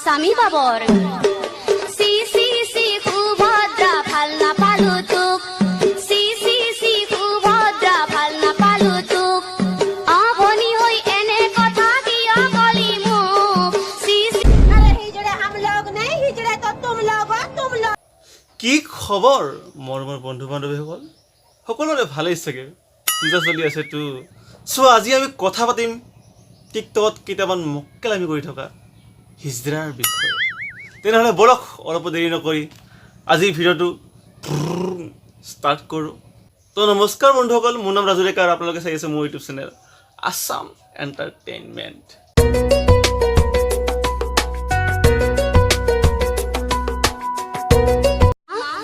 স্বামী বাবৰ সি সি সি সুভদ্ৰা ভাল নাপালো তোক সি সি সি সুভদ্ৰা ভাল নাপালো তোক ভনী হৈ এনে কথা কিয় কলি মোক সি সি अरे हिजड़े हम लोग नहीं हिजड़े तो तुम लोग हो तुम लोग কি খবৰ মোৰ বন্ধু বান্ধৱীসকল সকলোৰে ভালেই চাগে পূজা চলি আছে তো আজি আমি কথা পাতিম টিকটকত কেইটামান মক্কেলামি কৰি থকা হিজৰাৰ বিষয়ে তেনেহ'লে বলক অলপ দেৰি নকৰি আজিৰ ভিডিঅ'টো ষ্টাৰ্ট কৰোঁ তো নমস্কাৰ বন্ধুসকল মোৰ নাম ৰাজু ডেকা আৰু আপোনালোকে চাই আছে মোৰ ইউটিউব চেনেল আছাম এণ্টাৰটেইনমেণ্ট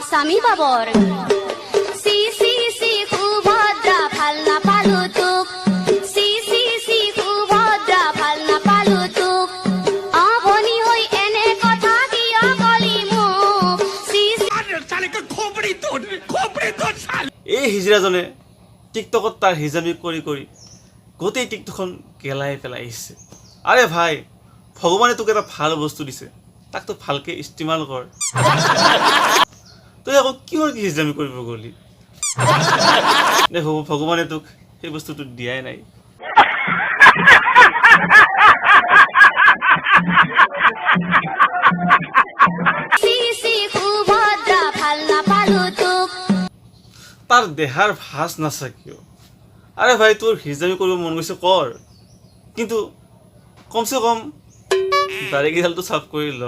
স্বামী বাবৰ সি সি সি সুভদ্ৰা ভাল নাপালো তোক সি সি সি সুভদ্ৰা ভাল নাপালো তোক ভনী হৈ এনে কথা কিয় কলি মোক সি সি এই হিজৰাজনে টিকটকত তাৰ হিজামি কৰি কৰি গোটেই টিকটকখন গেলাই পেলাই আহিছে আৰে ভাই ভগৱানে তোক এটা ভাল বস্তু দিছে তাক তো ভালকৈ ইস্তেমাল কৰ তই আকৌ কিহৰ কি হিজামি কৰিব গ'লি দে হ'ব ভগৱানে তোক সেই বস্তুটো দিয়াই নাই সি সি সুভদ্ৰা ভাল নাপালো তোক তাৰ দেহাৰ ভাজ নাচা কিয় আৰে ভাই তোৰ হিজামি কৰিব মন গৈছে কৰ কিন্তু কমচে কম দাড়িকেইডালটো চাফ কৰি ল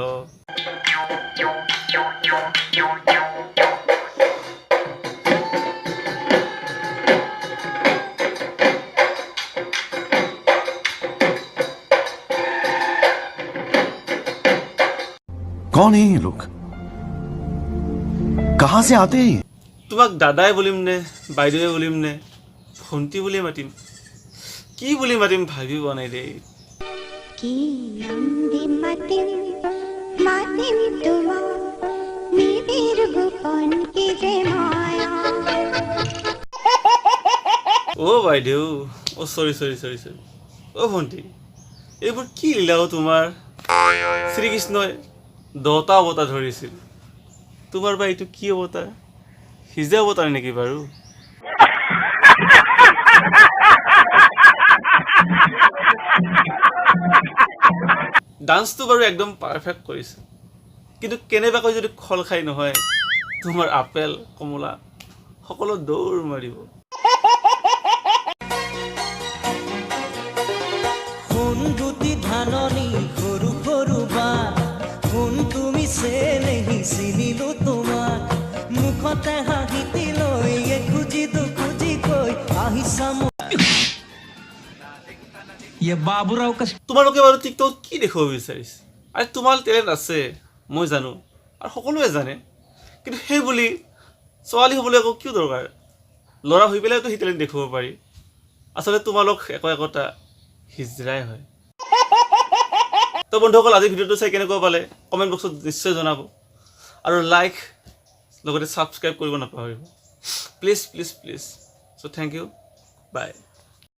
कौन है ये लोग कहां से आते हैं তোমাক দাদাই বুলিম নে বাইদেৱে বুলিম নে ভণ্টি বুলি মাতিম কি বুলি মাতিম ভাবি পোৱা নাই দেই की नंदी मतिम मतिम तुमा निबिर गोपन की जे माया অ' বাইদেউ অ' চৰি অ' ভণ্টি এইবোৰ কি লীলা তোমাৰ শ্ৰীকৃষ্ণই 10টা অৱতাৰ ধৰিছিল তোমাৰ বা এইটো কি অৱতাৰ হিজা অৱতাৰ নেকি বাৰু ডান্সটো বাৰু একদম পাৰফেক্ট কৰিছে কিন্তু কেনেবাকৈ যদি খল খাই নহয় তোমাৰ আপেল কমলা সকলো দৌৰ মাৰিব কোন দুটি ধাননি সৰু সৰু বা কোন তুমি চেনেহি চিনিলো তোমাক মুখতে হাঁহিতি লৈ খুজি দুখুজি কৈ আহিছা তোমালোকে বাৰু টিকটকত কি দেখাব বিচাৰিছে আৰু তোমাৰ টেলেণ্ট আছে মই জানো আৰু সকলোৱে জানে কিন্তু সেই বুলি ছোৱালী হ'বলৈ আকৌ কিয় দৰকাৰ ল'ৰা হৈ পেলাইতো সেই টেলেণ্ট দেখুৱাব পাৰি আচলতে তোমালোক একোটা হিজৰাই হয় তো বন্ধুসকল আজি ভিডিঅ'টো চাই কেনেকুৱা পালে কমেণ্ট বক্সত নিশ্চয় জনাব আৰু লাইক লগতে ছাবস্ক্ৰাইব কৰিব নাপাহৰিব please so' thank you by